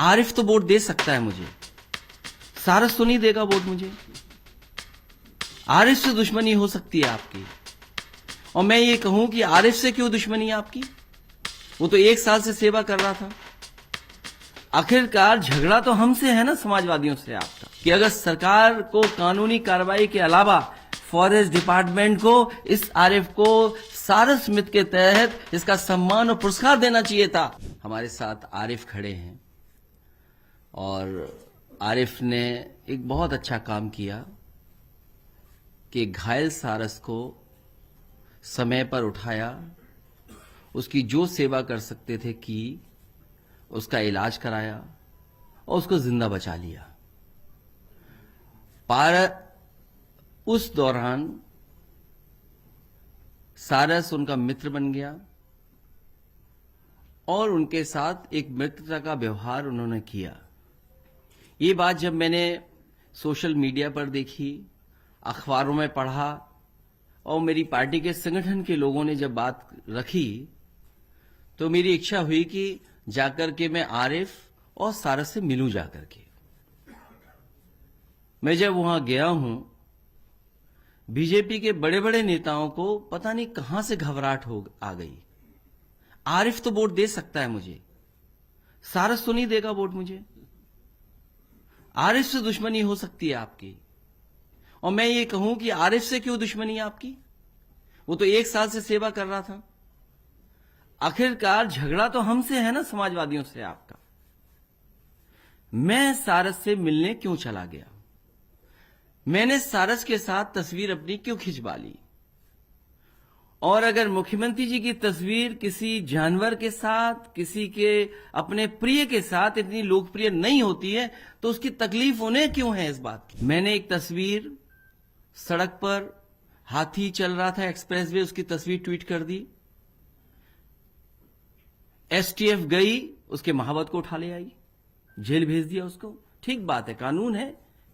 आरिफ तो वोट दे सकता है मुझे, सारस तो नहीं देगा वोट मुझे। आरिफ से दुश्मनी हो सकती है आपकी, और मैं ये कहूं कि आरिफ से क्यों दुश्मनी है आपकी? वो तो 1 साल से सेवा कर रहा था। आखिरकार झगड़ा तो हमसे है ना, समाजवादियों से आपका, कि अगर सरकार को कानूनी कार्रवाई के अलावा फॉरेस्ट डिपार्टमेंट को इस आरिफ को सारस मित्र के तहत इसका सम्मान और पुरस्कार देना चाहिए था। हमारे साथ आरिफ खड़े हैं और आरिफ ने एक बहुत अच्छा काम किया कि घायल सारस को समय पर उठाया, उसकी जो सेवा कर सकते थे की, उसका इलाज कराया और उसको जिंदा बचा लिया। उस दौरान सारस उनका मित्र बन गया और उनके साथ एक मित्रता का व्यवहार उन्होंने किया। ये बात जब मैंने सोशल मीडिया पर देखी, अखबारों में पढ़ा और मेरी पार्टी के संगठन के लोगों ने जब बात रखी, तो मेरी इच्छा हुई कि जाकर के मैं आरिफ और सारस से मिलूं जाकर के। मैं जब वहां गया हूं, बीजेपी के बड़े बड़े नेताओं को पता नहीं कहां से घबराहट आ गई। आरिफ तो वोट दे सकता है मुझे, सारस तो नहीं देगा वोट मुझे। आरिफ से दुश्मनी हो सकती है आपकी, और मैं ये कहूं कि आरिफ से क्यों दुश्मनी है आपकी? वो तो 1 साल से सेवा कर रहा था। आखिरकार झगड़ा तो हमसे है ना, समाजवादियों से आपका। मैं सारस से मिलने क्यों चला गया? मैंने सारस के साथ तस्वीर अपनी क्यों खिंचवा ली? और अगर मुख्यमंत्री जी की तस्वीर किसी जानवर के साथ, किसी के अपने प्रिय के साथ इतनी लोकप्रिय नहीं होती है, तो उसकी तकलीफ उन्हें क्यों है इस बात की? मैंने एक तस्वीर, सड़क पर हाथी चल रहा था एक्सप्रेसवे, उसकी तस्वीर ट्वीट कर दी। एसटीएफ गई, उसके महावत को उठा ले आई, जेल भेज दिया उसको। ठीक बात है, कानून है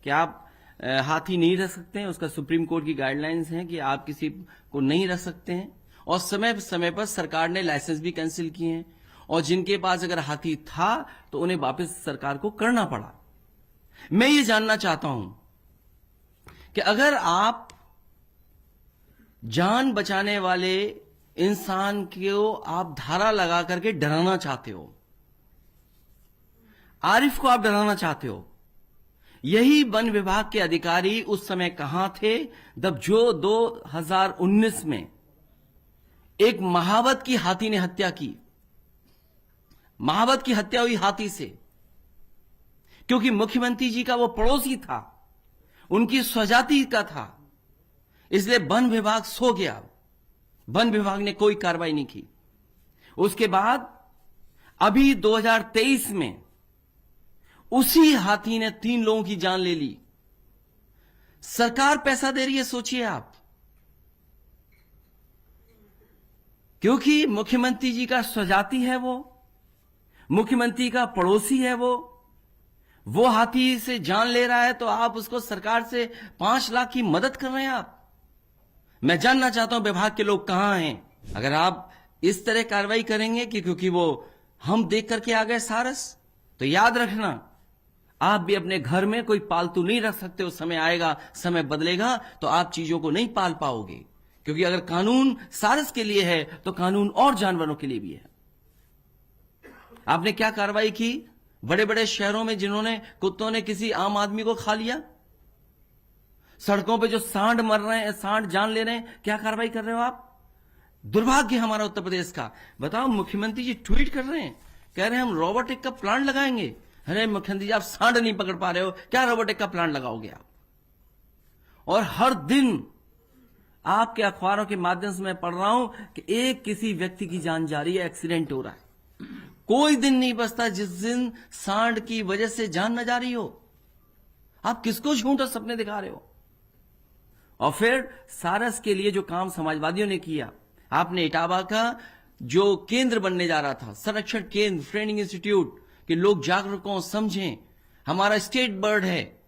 कि आप हाथी नहीं रख सकते हैं, उसका सुप्रीम कोर्ट की गाइडलाइंस हैं कि आप किसी को नहीं रख सकते हैं। और समय समय पर सरकार ने लाइसेंस भी कैंसिल किए हैं, और जिनके पास अगर हाथी था तो उन्हें वापस सरकार को करना पड़ा। मैं ये जानना चाहता हूं कि अगर आप जान बचाने वाले इंसान को आप धारा लगा करके डराना चाहते हो, आरिफ को आप डराना चाहते हो, यही वन विभाग के अधिकारी उस समय कहां थे जब जो 2019 में एक महावत की हाथी ने हत्या की? महावत की हत्या हुई हाथी से, क्योंकि मुख्यमंत्री जी का वो पड़ोसी था, उनकी स्वजाति का था, इसलिए वन विभाग सो गया। वन विभाग ने कोई कार्रवाई नहीं की। उसके बाद अभी 2023 में उसी हाथी ने 3 लोगों की जान ले ली। सरकार पैसा दे रही है, सोचिए आप, क्योंकि मुख्यमंत्री जी का स्वजाति है, वो मुख्यमंत्री का पड़ोसी है, वो हाथी से जान ले रहा है, तो आप उसको सरकार से 5 लाख की मदद कर रहे हैं आप। मैं जानना चाहता हूं विभाग के लोग कहां हैं? अगर आप इस तरह कार्रवाई करेंगे कि क्योंकि वो हम देख करके आ गए सारस, तो याद रखना, आप भी अपने घर में कोई पालतू नहीं रख सकते। उस समय आएगा, समय बदलेगा, तो आप चीजों को नहीं पाल पाओगे, क्योंकि अगर कानून सारस के लिए है तो कानून और जानवरों के लिए भी है। आपने क्या कार्रवाई की बड़े बड़े शहरों में जिन्होंने कुत्तों ने किसी आम आदमी को खा लिया? सड़कों पे जो सांड मर रहे हैं, सांड जान ले रहे हैं, क्या कार्रवाई कर रहे हो आप? दुर्भाग्य हमारा उत्तर प्रदेश का। बताओ, मुख्यमंत्री जी ट्वीट कर रहे हैं, कह रहे हैं हम रोबोटिक का प्लांट लगाएंगे। अरे मुख्यमंत्री जी, आप सांड नहीं पकड़ पा रहे हो, क्या रोबोटिक का प्लांट लगाओगे आप? और हर दिन आपके अखबारों के माध्यम से मैं पढ़ रहा हूं कि एक किसी व्यक्ति की जान जा रही है, एक्सीडेंट हो रहा है। कोई दिन नहीं बचता जिस दिन सांड की वजह से जान न जा रही हो। आप किसको झूठा सपने दिखा रहे हो? और फिर सारस के लिए जो काम समाजवादियों ने किया, आपने इटावा का जो केंद्र बनने जा रहा था, संरक्षण केंद्र, ट्रेनिंग इंस्टीट्यूट, कि लोग जागरूक हों, समझें, हमारा स्टेट बर्ड है,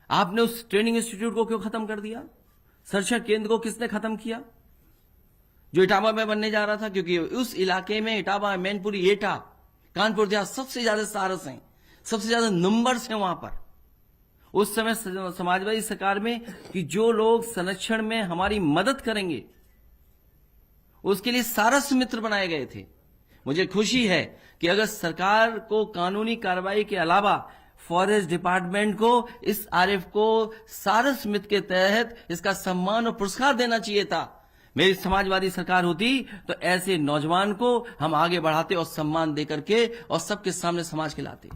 आपने उस ट्रेनिंग इंस्टीट्यूट को क्यों खत्म कर दिया? संरक्षण केंद्र को किसने खत्म किया जो इटावा में बनने जा रहा था? क्योंकि उस इलाके में इटावा, मैनपुरी, एटा, कानपुर देहात सबसे ज्यादा सारस हैं। सबसे ज्यादा नंबर्स हैं वहां पर उस समय समाजवादी सरकार में कि जो लोग संरक्षण में हमारी मदद करेंगे उसके लिए सारस मित्र बनाए गए थे। मुझे खुशी है कि अगर सरकार को कानूनी कार्रवाई के अलावा फॉरेस्ट डिपार्टमेंट को इस आरएफ को सारस मित्र के तहत इसका सम्मान और पुरस्कार देना चाहिए था। मेरी समाजवादी सरकार होती तो ऐसे नौजवान को हम आगे बढ़ाते और सम्मान देकर के और सबके सामने समाज के लाते।